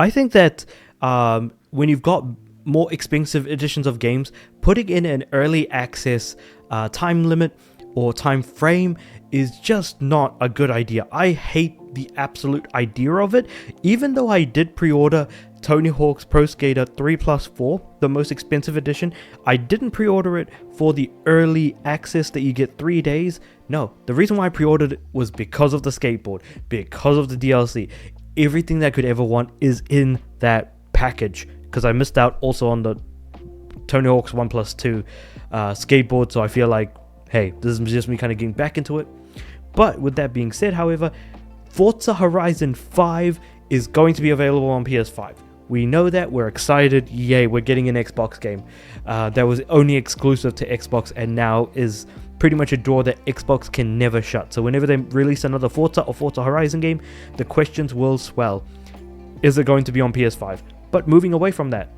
I think that when you've got more expensive editions of games, putting in an early access time limit or time frame is just not a good idea. I hate the absolute idea of it. Even though I did pre-order Tony Hawk's Pro Skater 3+4, the most expensive edition, I didn't pre-order it for the early access that you get 3 days. No, the reason why I pre-ordered it was because of the skateboard, because of the DLC. Everything that I could ever want is in that package, because I missed out also on the Tony Hawk's 1+2 skateboard, so I feel like, hey, this is just me kind of getting back into it. But with that being said, however, Forza Horizon 5 is going to be available on PS5. We know that, we're excited, yay, we're getting an Xbox game. That was only exclusive to Xbox and now is pretty much a door that Xbox can never shut. So whenever they release another Forza or Forza Horizon game, the questions will swell. Is it going to be on PS5? But moving away from that,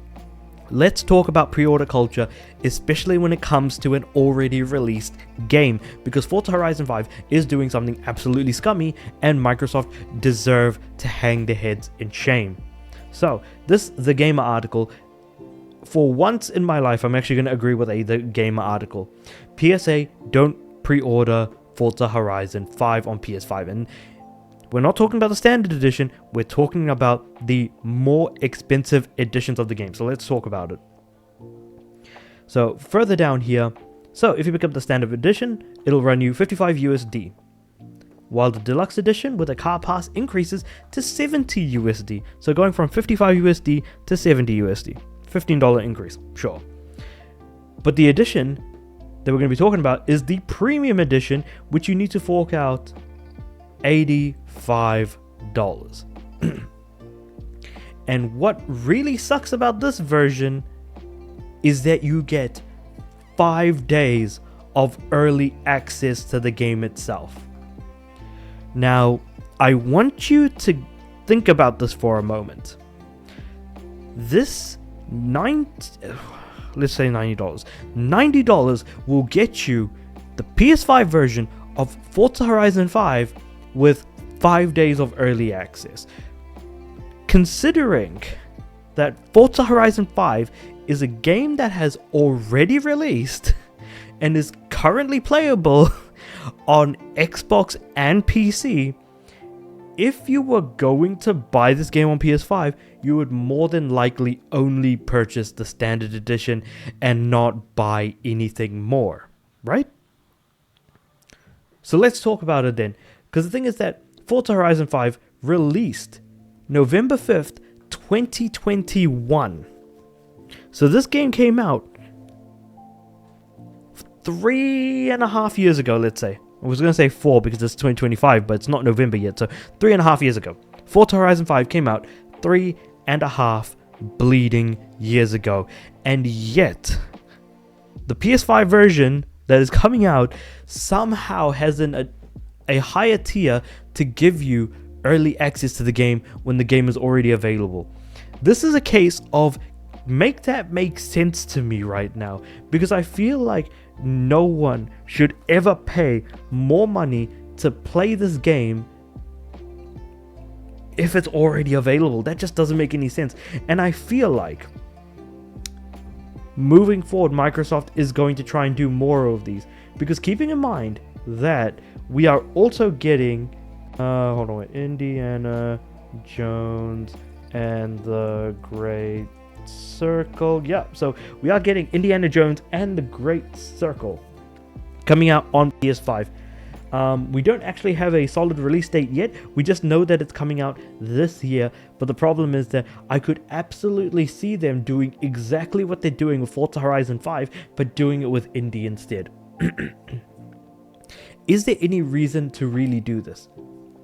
let's talk about pre-order culture, especially when it comes to an already released game, because Forza Horizon 5 is doing something absolutely scummy and Microsoft deserve to hang their heads in shame. So this The Gamer article, for once in my life, I'm actually going to agree with The Gamer article. PSA, don't pre-order Forza Horizon 5 on PS5. And we're not talking about the standard edition, we're talking about the more expensive editions of the game. So let's talk about it. So further down here, so if you pick up the standard edition, it'll run you 55 USD. While the deluxe edition with a car pass increases to 70 USD. So going from 55 USD to 70 USD. $15 increase, sure. But the edition that we're going to be talking about is the premium edition, which you need to fork out $85. And what really sucks about this version is that you get 5 days of early access to the game itself. Now, I want you to think about this for a moment. This let's say $90. $90 will get you the PS5 version of Forza Horizon 5 with 5 days of early access. Considering that Forza Horizon 5 is a game that has already released and is currently playable on Xbox and PC, if you were going to buy this game on PS5, you would more than likely only purchase the standard edition and not buy anything more, right? So let's talk about it then. Because the thing is that Forza Horizon 5 released November 5th, 2021. So this game came out 3.5 years ago, let's say. I was going to say 4 because it's 2025, but it's not November yet. So 3.5 years ago. Forza Horizon 5 came out 3.5 bleeding years ago. And yet, the PS5 version that is coming out somehow has a higher tier to give you early access to the game when the game is already available. This is a case of make that make sense to me right now, because I feel like no one should ever pay more money to play this game if it's already available. That just doesn't make any sense. And I feel like moving forward, Microsoft is going to try and do more of these, because keeping in mind that we are also getting Indiana Jones and the Great Circle. Yeah, so we are getting Indiana Jones and the Great Circle coming out on PS5. We don't actually have a solid release date yet. We just know that it's coming out this year. But the problem is that I could absolutely see them doing exactly what they're doing with Forza Horizon 5, but doing it with Indy instead. Is there any reason to really do this?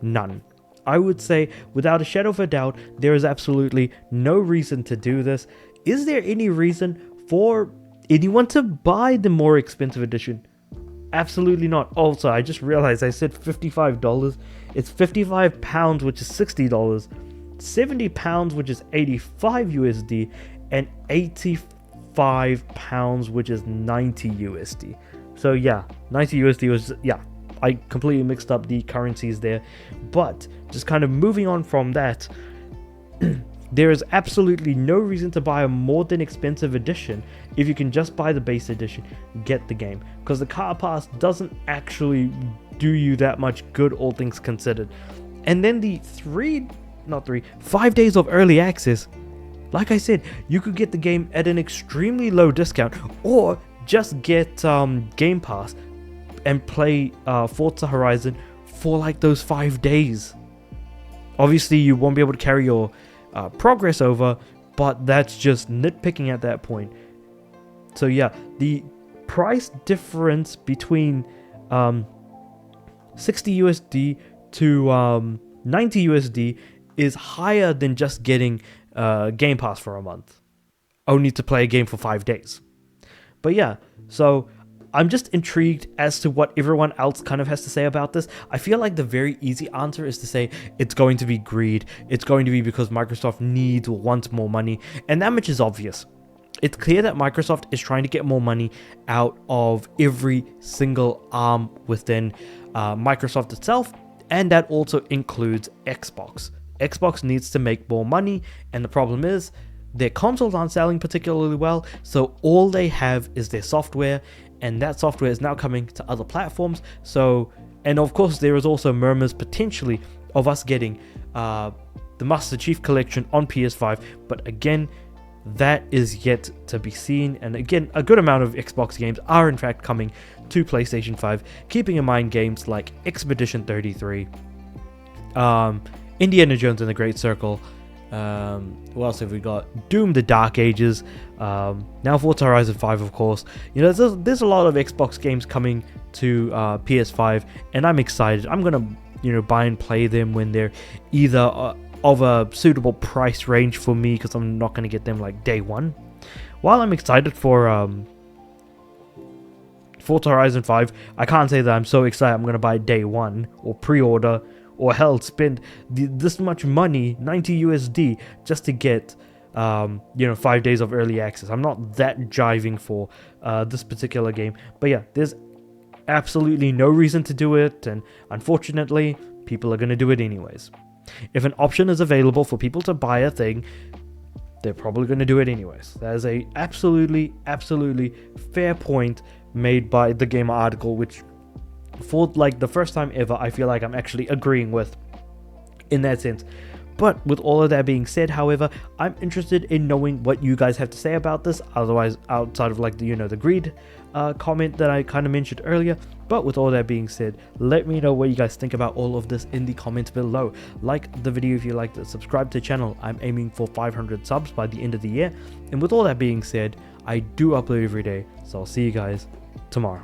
None. I would say, without a shadow of a doubt, there is absolutely no reason to do this. Is there any reason for anyone to buy the more expensive edition? Absolutely not. Also, I just realized I said $55. It's £55, which is $60. £70, which is 85 USD, and 85 pounds, which is 90 USD. So yeah, 90 USD was, yeah, I completely mixed up the currencies there. But just kind of moving on from that, There is absolutely no reason to buy a more than expensive edition if you can just buy the base edition, get the game, because the car pass doesn't actually do you that much good, all things considered. And then the 5 days of early access, like I said, you could get the game at an extremely low discount, or just get Game Pass and play Forza Horizon for like those 5 days. Obviously you won't be able to carry your progress over, but that's just nitpicking at that point. So yeah, the price difference between 60 USD to 90 USD is higher than just getting Game Pass for a month, only to play a game for 5 days. But yeah, so I'm just intrigued as to what everyone else kind of has to say about this. I feel like the very easy answer is to say it's going to be greed. It's going to be because Microsoft needs or wants more money. And that much is obvious. It's clear that Microsoft is trying to get more money out of every single arm within Microsoft itself. And that also includes Xbox. Xbox needs to make more money. And the problem is their consoles aren't selling particularly well. So all they have is their software. And that software is now coming to other platforms. So, and of course, there is also murmurs potentially of us getting the Master Chief Collection on PS5. But again, that is yet to be seen. And again, a good amount of Xbox games are in fact coming to PlayStation 5. Keeping in mind games like Expedition 33, Indiana Jones and the Great Circle. What else have we got? Doom: The Dark Ages. Now Forza Horizon 5, of course. You know, there's a lot of Xbox games coming to PS5, and I'm excited. I'm gonna, buy and play them when they're either of a suitable price range for me, because I'm not gonna get them like day one. While I'm excited for Forza Horizon 5, I can't say that I'm so excited I'm gonna buy day one or pre-order, or hell, spend this much money, 90 USD, just to get 5 days of early access. I'm not that jiving for this particular game. But yeah, there's absolutely no reason to do it, and unfortunately, people are going to do it anyways. If an option is available for people to buy a thing, they're probably going to do it anyways. That is a absolutely fair point made by the Gamer article, which for like the first time ever, I feel like I'm actually agreeing with in that sense. But with all of that being said, however, I'm interested in knowing what you guys have to say about this. Otherwise, outside of like the the greed comment that I kind of mentioned earlier. But with all that being said, let me know what you guys think about all of this in the comments below. Like the video if you liked it, subscribe to the channel. I'm aiming for 500 subs by the end of the year. And with all that being said, I do upload every day, so I'll see you guys tomorrow.